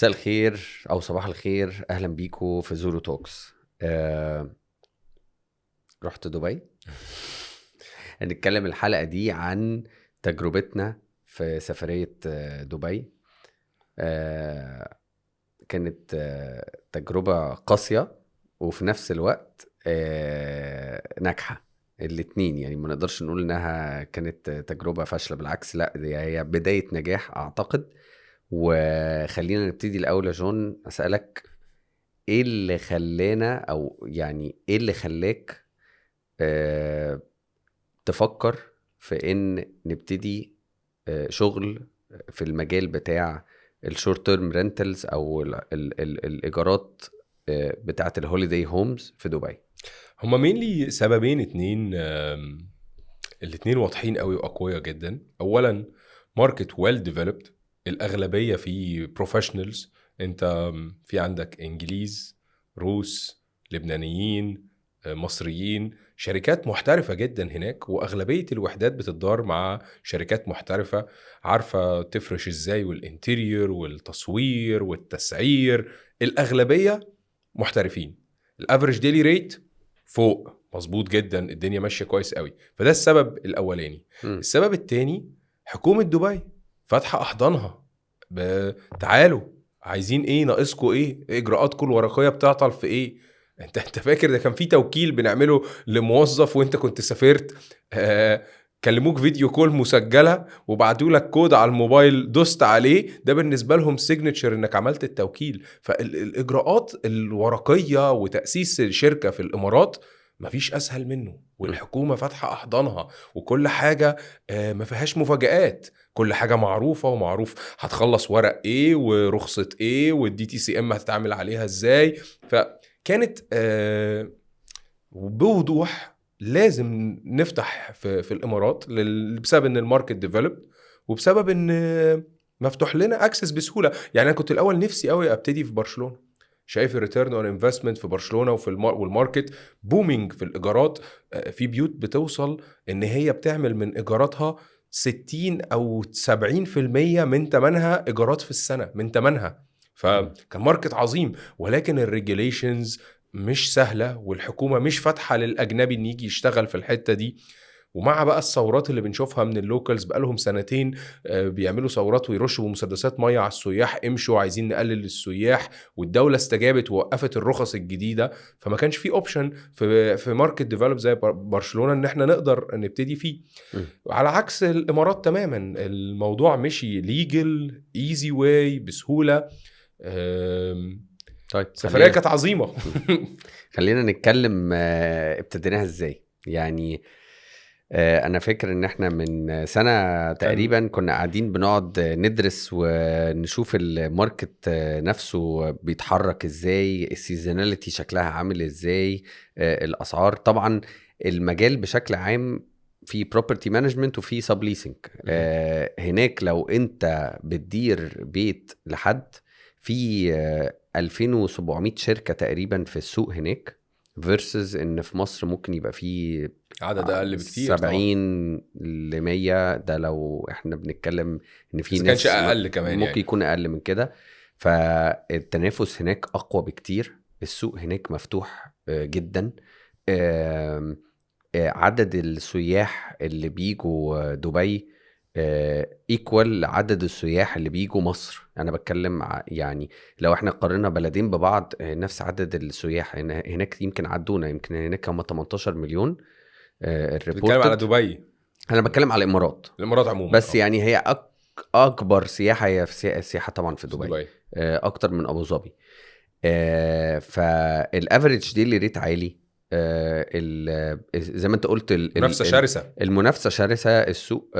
مساء الخير او صباح الخير، اهلا بيكم في زورو توكس. رحت دبي. هنتكلم الحلقة دي عن تجربتنا في سفرية دبي. آه، كانت تجربة قاسية وفي نفس الوقت ناجحة. الاتنين، يعني ما نقدرش نقول انها كانت تجربة فاشلة، بالعكس، لا دي هي بداية نجاح اعتقد. وخلينا نبتدي الاول يا جون، اسألك ايه اللي خلانا، او يعني ايه اللي خلاك آه تفكر في ان نبتدي شغل في المجال بتاع الشورت تيرم رينتلز او ال الايجارات بتاعه الهوليداي هومز في دبي؟ هما مينلي سببين اتنين، الاتنين واضحين قوي واقوياء جدا. اولا، ماركت ويل ديفلوبد، الاغلبيه فيه بروفيشنالز. انت في عندك انجليز، روس، لبنانيين، مصريين، شركات محترفه جدا هناك، واغلبيه الوحدات بتدار مع شركات محترفه عارفه تفرش ازاي، والانتيريور والتصوير والتسعير. الاغلبيه محترفين. الافريج ديلي ريت فوق مظبوط جدا، الدنيا ماشيه كويس قوي. فده السبب الاولاني. مم. السبب التاني، حكومه دبي فاتحه احضانها. تعالوا، عايزين ايه؟ ناقصكوا ايه؟ اجراءاتكم الورقيه بتعطل في ايه؟ انت فاكر ده كان في توكيل بنعمله لموظف وانت كنت سافرت؟ كلموك فيديو كول مسجله وبعتوا لك كود على الموبايل، دوست عليه، ده بالنسبه لهم سيجنتشر انك عملت التوكيل. فالاجراءات الورقيه وتاسيس الشركه في الامارات مفيش اسهل منه، مم. والحكومه فاتحه احضانها، وكل حاجه ما فيهاش مفاجآت. كل حاجه معروفه، ومعروف هتخلص ورق ايه ورخصه ايه والدي تي سي ام هتتعامل عليها ازاي. فكانت بوضوح لازم نفتح في الامارات بسبب ان الماركت ديفلوب، وبسبب ان مفتوح لنا اكسس بسهوله. يعني انا كنت الاول نفسي قوي ابتدي في برشلونه، شايف الريتيرن اون انفستمنت في برشلونه وفي والماركت بومينج في الايجارات. في بيوت بتوصل ان هي بتعمل من ايجاراتها 60 او 70% من ثمنها ايجارات في السنه من ثمنها. مم. فكان ماركت عظيم، ولكن الريجوليشنز مش سهلة، والحكومة مش فاتحة للأجنبي إن يجي يشتغل في الحتة دي. ومع بقى الثورات اللي بنشوفها من اللوكالز بقالهم سنتين، بيعملوا ثورات ويرشوا بمسدسات مية على السياح، امشوا عايزين نقلل السياح، والدولة استجابت ووقفت الرخص الجديدة. فما كانش في اوبشن في ماركت ديفلوب زي برشلونة ان احنا نقدر نبتدي فيه. مم. على عكس الامارات تماما، الموضوع مشي ليجل ايزي واي بسهولة. طيب سفرية خلينا كانت عظيمة. خلينا نتكلم ابتديناها ازاي يعني. انا فاكر ان احنا من سنة كان تقريبا كنا قاعدين بنقعد ندرس ونشوف الماركت نفسه بيتحرك ازاي، السيزوناليتي شكلها عامل ازاي، الاسعار طبعا. المجال بشكل عام في بروبرتي مانجمنت وفي سب ليسنج. هناك لو انت بتدير بيت لحد، في 2700 شركة تقريبا في السوق هناك، versus ان في مصر ممكن يبقى في عدد اقل بكتير طبعا، 70 ل 100. ده لو احنا بنتكلم ان في اذا كانش ناس اقل كمان ممكن يعني. يكون اقل من كده. فالتنافس هناك اقوى بكتير، السوق هناك مفتوح جدا. آم، عدد السياح اللي بيجوا دبي ايكوال عدد السياح اللي بيجوا مصر. انا بتكلم يعني لو احنا قارنا بلدين ببعض، نفس عدد السياح هناك يمكن عدونا، يمكن هناك هم 18 مليون بنتكلم على الريبورتد. دبي، انا بتكلم على الامارات الامارات عموما بس، يعني هي اكبر سياحه هي في السياحه طبعا في في دبي، دبي. اكتر من ابو ظبي. فالافريج ديلي ريت عالي. زي ما انت قلت منافسه شرسه. المنافسه شرسه، السوق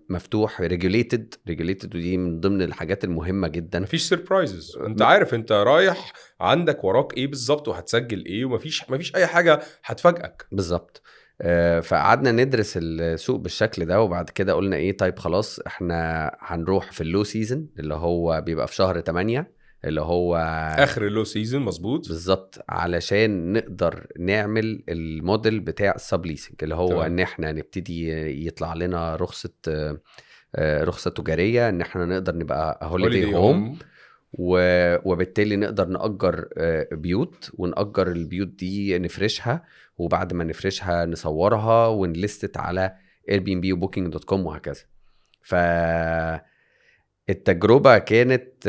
مفتوح، ريجوليتد، ودي من ضمن الحاجات المهمه جدا. مفيش سيربرايزز، انت م- عارف انت رايح عندك وراك ايه بالظبط وهتسجل ايه، ومفيش اي حاجه هتفاجئك. بالظبط. فقعدنا ندرس السوق بالشكل ده، وبعد كده قلنا ايه، طيب خلاص احنا هنروح في اللو سيزن اللي هو بيبقى في شهر 8، اللي هو اخر اللو سيزون مظبوط. بالظبط، علشان نقدر نعمل الموديل بتاع السب ليسنج، اللي هو تمام. ان احنا نبتدي يطلع لنا رخصة تجارية، ان احنا نقدر نبقى هوليداي هوليدي هوم. هوم. وبالتالي نقدر نأجر بيوت، ونأجر البيوت دي نفرشها، وبعد ما نفرشها نصورها ونلستت على Airbnb وBooking.com وهكذا. فالتجربة كانت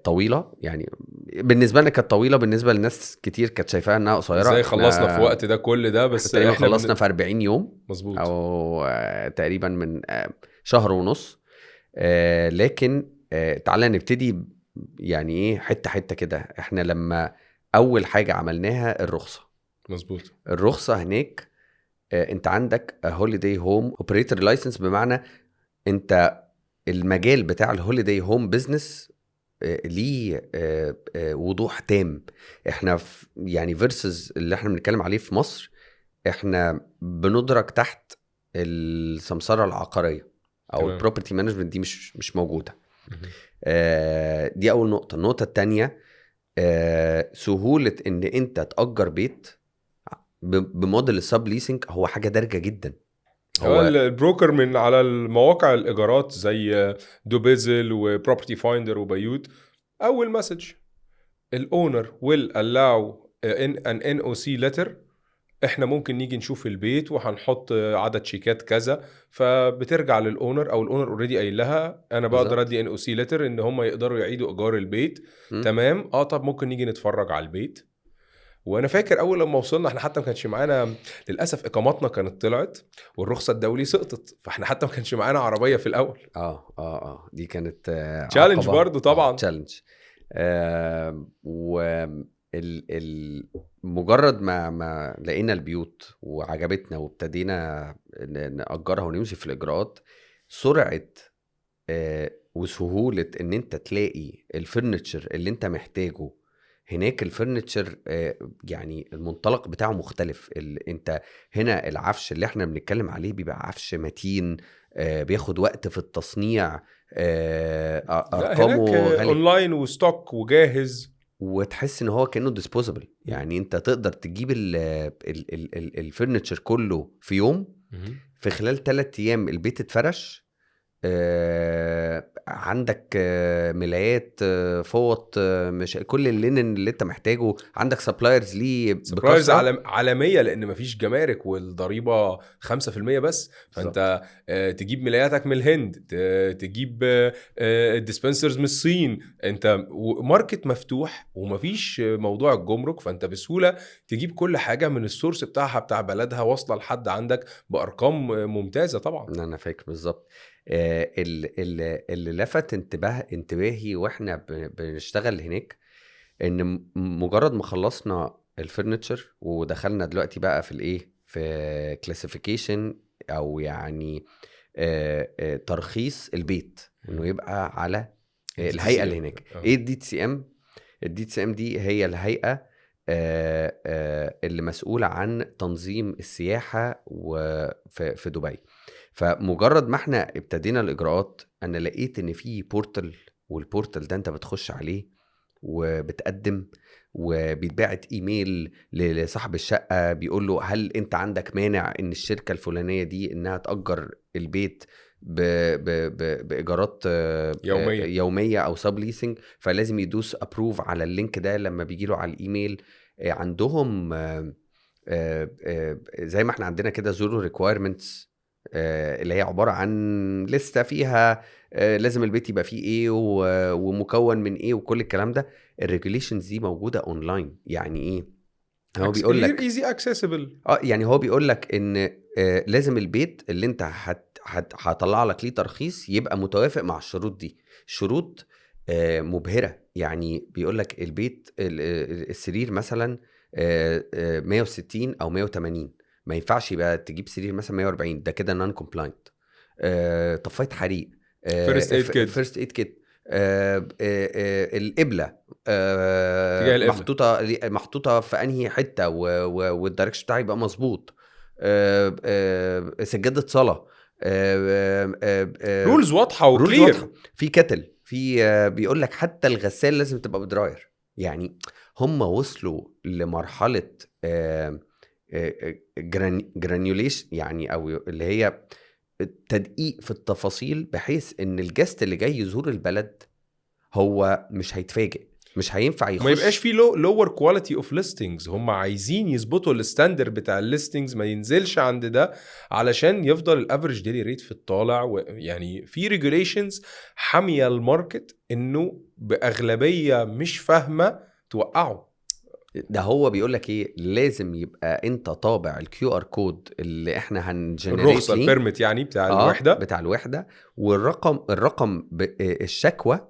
طويلة، يعني بالنسبة لنا كانت طويلة، بالنسبة للناس كتير كانت شايفاها انها قصيرة. ازاي خلصنا في وقت ده كل ده؟ بس تقريبا خلصنا في 40 يوم مظبوط، او تقريبا من شهر ونص. لكن تعالى نبتدي يعني ايه حتة حتة كده. احنا لما اول حاجة عملناها الرخصة. مظبوط. الرخصة هناك انت عندك هوليداي هوم اوبريتور لايسنس، بمعنى انت المجال بتاع الهوليداي هوم بزنس ليه وضوح تام. احنا يعني فيرسز اللي احنا بنتكلم عليه في مصر، احنا بندرك تحت السمسرة العقارية او البروبرتي مانجمنت، دي مش موجودة. دي اول نقطة. النقطة التانية سهولة ان انت تأجر بيت بموديل السب ليسنج، هو حاجة دارجة جدا. هو البروكر من على المواقع الإيجارات زي دوبيزل وبروبرتي فايندر وبيوت، أول مسج الأونر will allow an NOC letter، احنا ممكن نيجي نشوف البيت وهنحط عدد شيكات كذا، فبترجع للأونر أو الأونر اوريدي قايل لها أنا بقدر أدي NOC letter إن هم يقدروا يعيدوا إيجار البيت. تمام، طب ممكن نيجي نتفرج على البيت. وانا فاكر اول لما وصلنا احنا حتى ما كانش معانا للاسف، اقاماتنا كانت طلعت والرخصه الدولي سقطت، فاحنا حتى ما كانش معانا عربيه في الاول. دي كانت تشالنج برضو طبعا. تشالنج. مجرد ما لقينا البيوت وعجبتنا وابتدينا نأجرها ونمشي في الإجراءات، سرعة وسهولة ان انت تلاقي الفرنتشر اللي انت محتاجه هناك. الفرنتشر يعني المنطلق بتاعه مختلف. انت هنا العفش اللي احنا بنتكلم عليه بيبقى عفش متين، بياخد وقت في التصنيع، ارقامه غالية، اونلاين وستوك وجاهز، وتحس ان هو كأنه ديسبوزبل. يعني انت تقدر تجيب الفرنتشر كله في يوم، في خلال 3 ايام البيت اتفرش، عندك ملايات، فوط، مش كل اللينن اللي انت محتاجه، عندك سبلايرز ليه سبلايرز عالمية، لان مفيش جمارك والضريبة 5% بس. فانت تجيب ملاياتك من الهند، تجيب ديسبنسرز من الصين، انت ماركت مفتوح ومفيش موضوع الجمرك، فانت بسهولة تجيب كل حاجة من السورس بتاعها بتاع بلدها واصلة لحد عندك بأرقام ممتازة طبعا. انا فاكر بالظبط. اللي لفت انتباهي واحنا بنشتغل هناك، ان مجرد ما خلصنا الفرنتشر ودخلنا دلوقتي بقى في الايه، في كلاسيفيكيشن او يعني ترخيص البيت انه يبقى على الهيئه اللي هناك. ايه الدي تي ام؟ الدي تي ام دي هي الهيئه اللي مسؤوله عن تنظيم السياحه في دبي. فمجرد ما احنا ابتدينا الاجراءات، انا لقيت ان في بورتال، والبورتال ده انت بتخش عليه وبتقدم، وبيتبعت ايميل لصاحب الشقه بيقول له هل انت عندك مانع ان الشركه الفلانيه دي انها تأجر البيت بايجارات يوميه او سب ليسنج، فلازم يدوس ابروف على اللينك ده لما بيجيله على الايميل. عندهم زي ما احنا عندنا كده زيرو ريكويرمنتس، اللي هي عبارة عن لستة فيها لازم البيت يبقى فيه ايه ومكون من ايه وكل الكلام ده. الريجوليشنز دي موجودة اونلاين. يعني ايه؟ هو بيقول لك ايزي اكسسبل. يعني هو بيقول لك ان لازم البيت اللي انت هطلع لك ليه ترخيص يبقى متوافق مع الشروط دي. شروط مبهرة. يعني بيقول لك البيت السرير مثلا 160 او 180، ما ينفعش يبقى تجيب سرير مثلا 140، ده كده نون كومبلاينت. طفايه حريق، فيرست ايد كيت، القبله محطوطه في انهي حته والدايركشن بتاعي يبقى مظبوط، سجاده صلاه، رولز واضحه وكلير. في كتل، في بيقول لك حتى الغسال لازم تبقى بدراير. يعني هم وصلوا لمرحله جرانيوليشن، يعني او اللي هي تدقيق في التفاصيل بحيث ان الجست اللي جاي يزور البلد هو مش هيتفاجئ، مش هينفع ما يبقاش يخش. في لور كواليتي اوف ليستنجز. هم عايزين يظبطوا الستاندر بتاع الليستنجز ما ينزلش عند ده علشان يفضل الافريج ديلي ريت في الطالع. يعني في ريجوليشنز حاميه الماركت انه باغلبيه مش فاهمه توقعه. ده هو بيقول لك ايه، لازم يبقى انت طابع الكيو ار كود اللي احنا هنجنريت الرخصه ليه، البيرميت يعني بتاع الوحده. بتاع الوحده، والرقم الشكوى.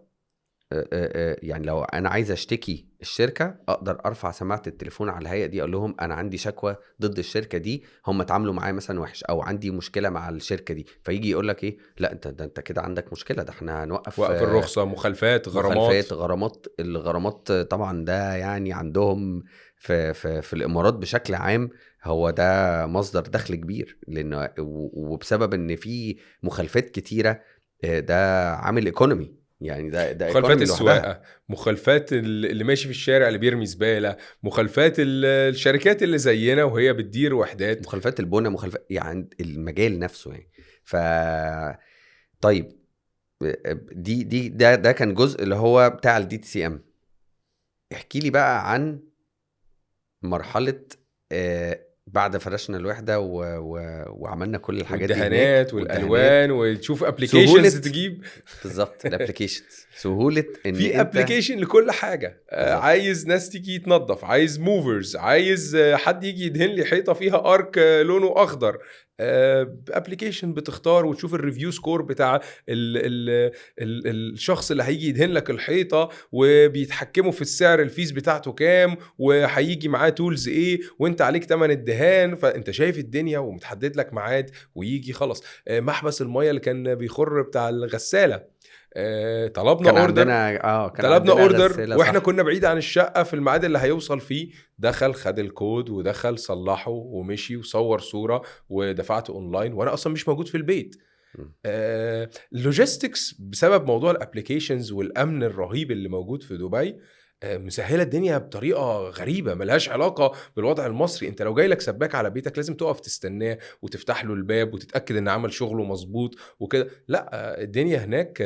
يعني لو انا عايز اشتكي الشركه، اقدر ارفع سماعه التليفون على الهيئه دي، اقول لهم انا عندي شكوى ضد الشركه دي، هم اتعاملوا معايا مثلا وحش، او عندي مشكله مع الشركه دي. فيجي يقول لك ايه، لا انت كده عندك مشكله، ده احنا هنوقف وقف الرخصه، مخالفات، غرامات. الغرامات طبعا ده يعني عندهم في الامارات بشكل عام، هو ده مصدر دخل كبير، لان وبسبب ان في مخالفات كتيره، ده عامل ايكونومي، يعني ده مخالفات ايكونومي لوحدها. السواقه، مخالفات اللي ماشي في الشارع اللي بيرمي زباله، مخالفات الشركات اللي زينا وهي بتدير وحدات. مخالفات البنى، مخالفات يعني المجال نفسه يعني. ف طيب، ده كان جزء اللي هو بتاع الدي تي سي ام. احكي لي بقى عن مرحلة بعد فرشنا الوحدة وعملنا كل الحاجات دي هناك، والدهانات والدهانات، والالوان، وتشوف ابلكيشنز سهولة. تجيب. بالظبط، الابليكيشنز، سهولة ان في انت. ابلكيشن لكل حاجه. بالظبط. عايز ناس تيجي تنظف، عايز موفرز، عايز حد يجي يدهن لي حيطه فيها ارك لونه اخضر. ابلكيشن بتختار وتشوف الريفيو سكور بتاع الشخص اللي هيجي يدهن لك الحيطه، وبيتحكموا في السعر، الفيس بتاعته كام، وهيجي معاه تولز ايه، وانت عليك تمن الدهان. فانت شايف الدنيا ومتحدد لك ميعاد ويجي خلاص. محبس الميه اللي كان بيخر بتاع الغساله، طلبنا كان اوردر، عندنا غسالة، واحنا صح. كنا بعيد عن الشقه في الميعاد اللي هيوصل فيه. دخل خد الكود ودخل صلحه ومشي وصور صوره ودفعته اونلاين وانا اصلا مش موجود في البيت. م. اللوجيستكس بسبب موضوع الابليكيشنز والامن الرهيب اللي موجود في دبي مسهله الدنيا بطريقه غريبه ملهاش علاقه بالوضع المصري. انت لو جاي لك سباك على بيتك لازم تقف تستناه وتفتح له الباب وتتاكد ان عمل شغله مظبوط وكده. لا، الدنيا هناك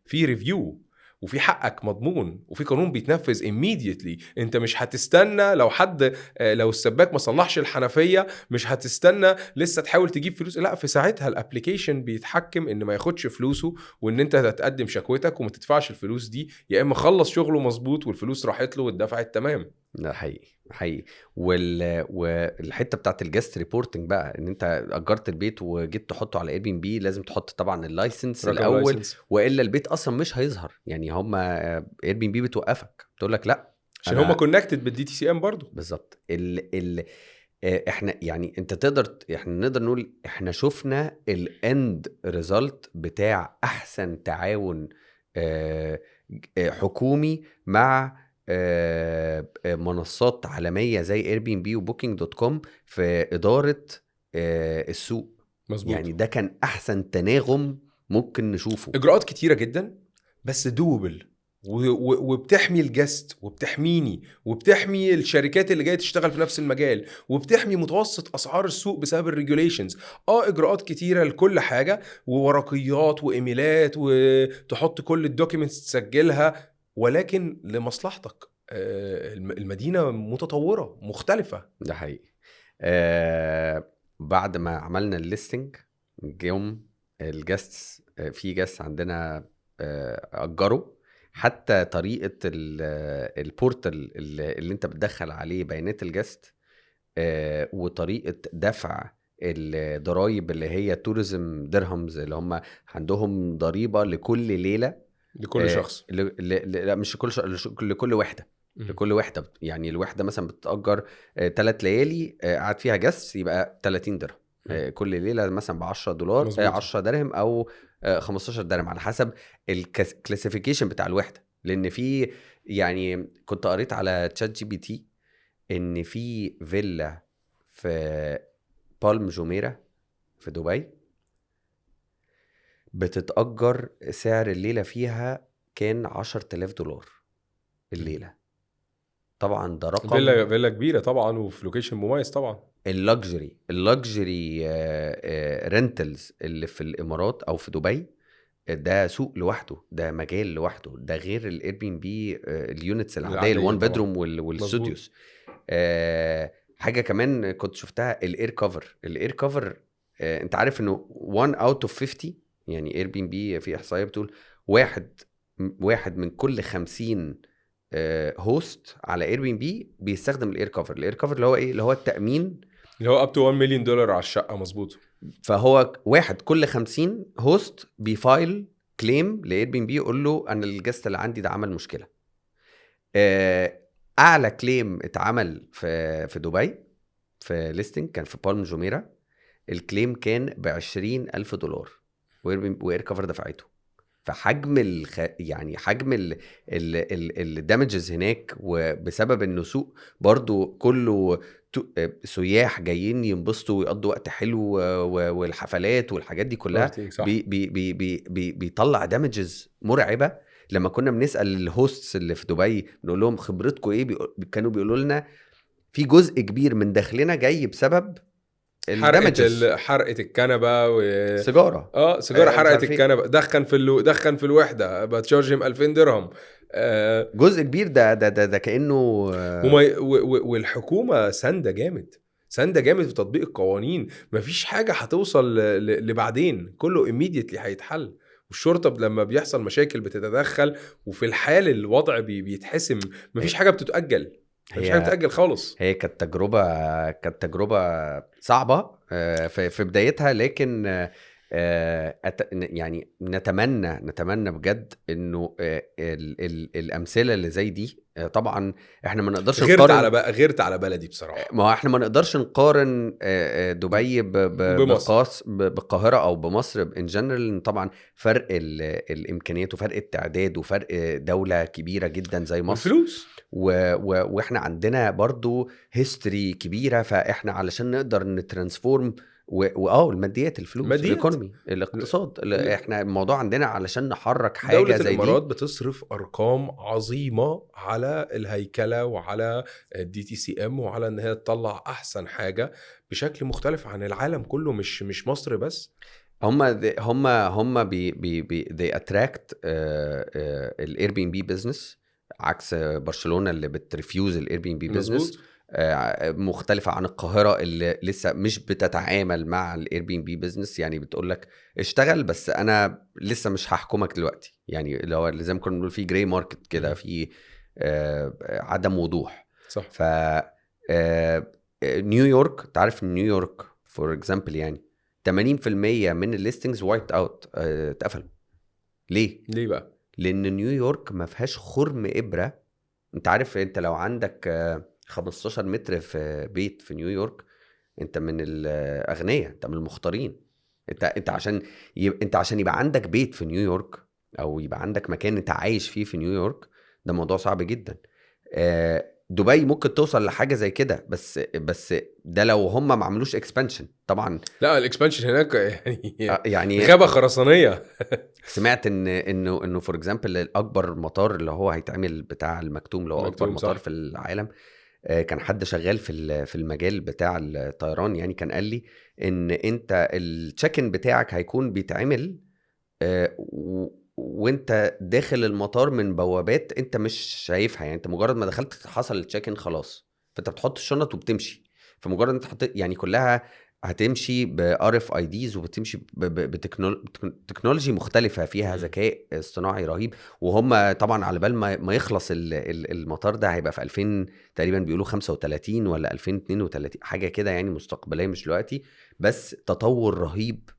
في ريفيو، وفي حقك مضمون، وفي قانون بيتنفذ immediately. انت مش هتستنى لو حد لو السباك ما صلحش الحنفيه، مش هتستنى لسه تحاول تجيب فلوس. لا، في ساعتها الابليكيشن بيتحكم ان ما ياخدش فلوسه، وان انت هتقدم شكوتك وما تدفعش الفلوس دي، يا اما خلص شغله مظبوط والفلوس راحت له واتدفعت تمام. ده حقيقي حقيقي. والحته بتاعت الجست ريبورتنج بقى، ان انت اجرت البيت وجيت تحطه على اير بي ام بي، لازم تحط طبعا اللايسنس رقم الاول، اللايسنس والا البيت اصلا مش هيظهر. يعني هم اير بي ام بي بتوقفك، تقول لك لا عشان هما انا. كونكتد بالدي تي سي ام برضو. بالظبط. احنا يعني انت احنا نقدر نقول احنا شفنا الاند ريزلت بتاع احسن تعاون حكومي مع منصات عالمية زي اير بي ام بي وبوكينج دوت كوم في إدارة السوق. مظبوط. يعني ده كان احسن تناغم ممكن نشوفه. اجراءات كتيره جدا بس دوبل، وبتحمي الجست وبتحميني وبتحمي الشركات اللي جايه تشتغل في نفس المجال، وبتحمي متوسط اسعار السوق بسبب الريجوليشنز. اجراءات كتيره لكل حاجه، وورقيات وايميلات، وتحط كل الدوكيومنتس تسجلها، ولكن لمصلحتك. المدينه متطوره مختلفه. ده حقيقي. بعد ما عملنا الليستنج، جم الجاستس، في جاست عندنا اجروا حتى طريقه البورتال اللي انت بتدخل عليه بيانات الجاست، وطريقه دفع الضرايب اللي هي توريزم درهمز، اللي هم عندهم ضريبه لكل ليله، لكل شخص. لا مش لكل وحده. لكل وحده، يعني الوحده مثلا بتتاجر 3 ليالي قاعد فيها جس، يبقى 30 درهم كل ليله، مثلا ب $10، مظبوط. 10 درهم او 15 درهم، على حسب الكلاسيفيكيشن بتاع الوحده. لان في، يعني كنت قريت على تشات جي بي تي ان في فيلا في بالم جوميرا في دبي بتتأجر سعر الليلة فيها كان $10,000 الليلة. طبعا ده رقم. فيلا كبيره طبعا وفي لوكيشن مميز طبعا. اللكجري رينتلز اللي في الامارات او في دبي ده سوق لوحده، ده مجال لوحده، ده غير الاير بي ام بي اليونتس العاديه العادية الوان طبعاً. بيدروم والاستوديوز. حاجه كمان كنت شفتها، الاير كفر. انت عارف انه 1 اوت اوف 50، يعني اير بي ام بي في احصائيه بتقول واحد من كل 50 هوست على اير بي ام بي بيستخدم الاير كفر. الاير كفر اللي هو ايه؟ اللي هو التامين، اللي هو up to $1 مليون على الشقه. مظبوط. فهو واحد كل 50 هوست بيفايل كليم لاير بي ام بي، يقول له انا الجست اللي عندي ده عمل مشكله. اعلى كليم اتعمل في دبي في ليستنج كان في بالم جوميرا، الكليم كان $20,000 واير كفر دفعته. فحجم يعني حجم الدامجز هناك، وبسبب انه سوق برضو كله سياح جايين ينبسطوا ويقضوا وقت حلو والحفلات والحاجات دي كلها، صح. بيطلع دامجز مرعبة. لما كنا بنسأل الهوستس اللي في دبي بنقول لهم خبرتكم ايه، كانوا بيقولوا لنا في جزء كبير من دخلنا جاي بسبب الدامجز. حرقه الكنبه سيجاره سيجاره مش حرقه عارف ايه. الكنبه، دخن في الوحده بتشارجهم 2000 درهم. جزء كبير ده كانه والحكومه سانده جامد في تطبيق القوانين. مفيش حاجه هتوصل لبعدين، كله immediately هيتحل. والشرطه لما بيحصل مشاكل بتتدخل، وفي الحال الوضع بيتحسم. مفيش حاجه بتتاجل، مفيش حاجه بتتاجل خالص. هي كانت تجربه صعبه في بدايتها، لكن يعني نتمنى بجد انه الامثله اللي زي دي طبعا احنا ما نقدرش نقارن. غيرت على بلدي بصراحه. ما هو احنا ما نقدرش نقارن دبي بالقاهره او بمصر ان جنرال. طبعا فرق الامكانيات وفرق التعداد وفرق دوله كبيره جدا زي مصر، والفلوس واحنا عندنا برضو هيستوري كبيره، فاحنا علشان نقدر نترانسفورم الماديات، الفلوس، الايكونومي، الاقتصاد، احنا الموضوع عندنا علشان نحرك حاجه دولة زي الامارات دي بتصرف ارقام عظيمه على الهيكله وعلى الدي تي سي ام وعلى ان هي تطلع احسن حاجه بشكل مختلف عن العالم كله، مش مصر بس. هم بي they attract الاير بي ام بي بزنس، عكس برشلونه اللي بتريفيوز الاير بي ام بي بزنس. مختلفه عن القاهره اللي لسه مش بتتعامل مع الاير بي ام بي بزنس، يعني بتقول لك اشتغل بس انا لسه مش هحكمك دلوقتي، يعني اللي هو زي ما كنا بنقول في جراي ماركت كده، في عدم وضوح. صح. ف نيويورك، تعرف نيويورك فور اكزامبل يعني 80% من الليستنجز وايت اوت، اتقفلوا. ليه بقى؟ لان نيويورك ما فيهاش خرم ابره. انت عارف، انت لو عندك 15 متر في بيت في نيويورك، انت من الاغنياء، انت من المختارين. انت عشان يبقى عندك بيت في نيويورك، او يبقى عندك مكان انت عايش فيه في نيويورك، ده موضوع صعب جدا. دبي ممكن توصل لحاجه زي كده، بس ده لو هم ما عملوش اكسبانشن طبعا. لا الاكسبانشن هناك يعني غابه خرسانيه. سمعت انه فور اكزامبل الاكبر مطار اللي هو هيتعمل بتاع المكتوم، اللي هو اكبر مطار صح. في العالم، كان حد شغال في المجال بتاع الطيران، يعني كان قال لي ان انت التشيك-ان بتاعك هيكون بيتعمل وانت داخل المطار من بوابات انت مش شايفها، يعني انت مجرد ما دخلت حصل التشيك-ان خلاص، فانت بتحط الشنط وبتمشي. فمجرد انت حطيت، يعني كلها هتمشي بارف اي ديز، وبتمشي بتكنولوجي مختلفه فيها ذكاء اصطناعي رهيب. وهم طبعا على بال ما يخلص المطار ده هيبقى في 2000 تقريبا، بيقولوا 35 ولا 2032 حاجه كده، يعني مستقبليه مش دلوقتي. بس تطور رهيب،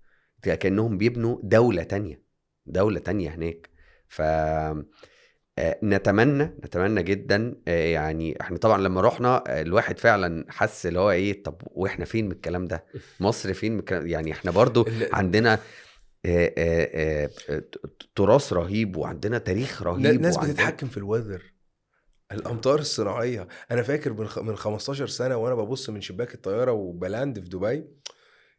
كأنهم بيبنوا دولة تانية هناك. ف نتمنى جدا، يعني احنا طبعا لما رحنا الواحد فعلا حس اللي هو ايه، طب واحنا فين من الكلام ده؟ مصر فين من الكلام؟ يعني احنا برضو عندنا تراث رهيب، وعندنا تاريخ رهيب، ناس بتتحكم في الوذر، الامطار الصناعيه. انا فاكر من 15 سنه وانا ببص من شباك الطياره وبلاند في دبي،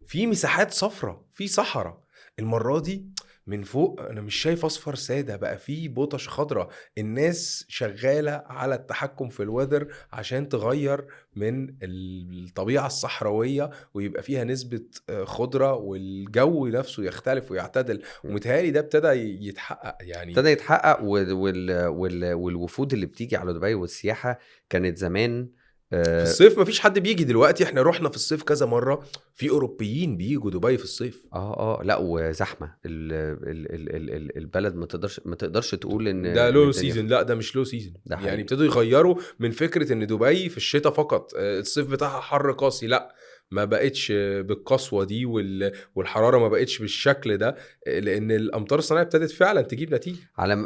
في مساحات صفراء، في صحراء. المره دي من فوق انا مش شايف اصفر ساده، بقى في بوطش خضراء. الناس شغاله على التحكم في الوذر عشان تغير من الطبيعه الصحراويه ويبقى فيها نسبه خضره، والجو نفسه يختلف ويعتدل. ومتهيألي ده ابتدى يتحقق يعني. ابتدى يتحقق والوفود اللي بتيجي على دبي والسياحة كانت زمان في الصيف مفيش حد بيجي دلوقتي. احنا رحنا في الصيف كذا مرة، في اوروبيين بيجوا دبي في الصيف. لا، وزحمة البلد، ما تقدرش تقول ان ده لو الدنيا سيزون، لا ده مش لو سيزون. ده يعني حقيقي. ابتدوا يغيروا من فكرة ان دبي في الشتاء فقط، الصيف بتاعها حر قاسي. لا، ما بقتش بالقسوة دي والحرارة ما بقتش بالشكل ده، لان الامطار الصناعية ابتدت فعلا تجيب نتيجة.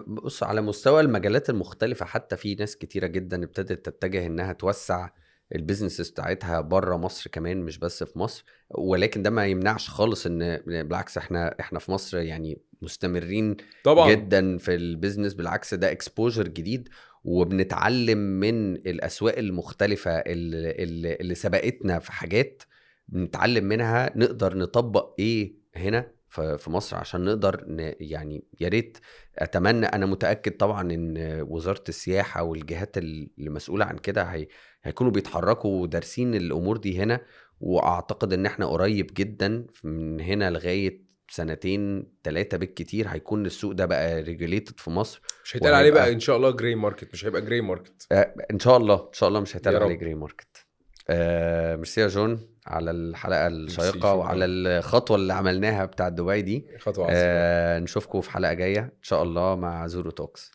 بص، على مستوى المجالات المختلفة، حتى في ناس كتيرة جدا ابتدت تتجه انها توسع البيزنس بتاعتها بره مصر كمان، مش بس في مصر. ولكن ده ما يمنعش خالص ان بالعكس احنا في مصر يعني مستمرين طبعا. جدا في البيزنس. بالعكس، ده اكسبوجر جديد، وبنتعلم من الاسواق المختلفة اللي سبقتنا في حاجات، بنتعلم منها نقدر نطبق ايه هنا في مصر عشان نقدر يعني يا ريت، اتمنى، انا متاكد طبعا ان وزاره السياحه والجهات اللي مسؤوله عن كده هيكونوا بيتحركوا ودارسين الامور دي هنا. واعتقد ان احنا قريب جدا من هنا لغايه 2-3 بالكتير هيكون السوق ده بقى ريجوليتد في مصر. مش هيتقال عليه بقى ان شاء الله جراي ماركت، مش هيبقى جراي ماركت. ان شاء الله مش هيتقال يا عليه رب. جراي ماركت. ميرسي يا جون على الحلقة ميرسي، الشيقة شكراً. وعلى الخطوة اللي عملناها بتاع دبي دي. خطوة عظيمة. نشوفكم في حلقة جاية إن شاء الله مع زورو توكس.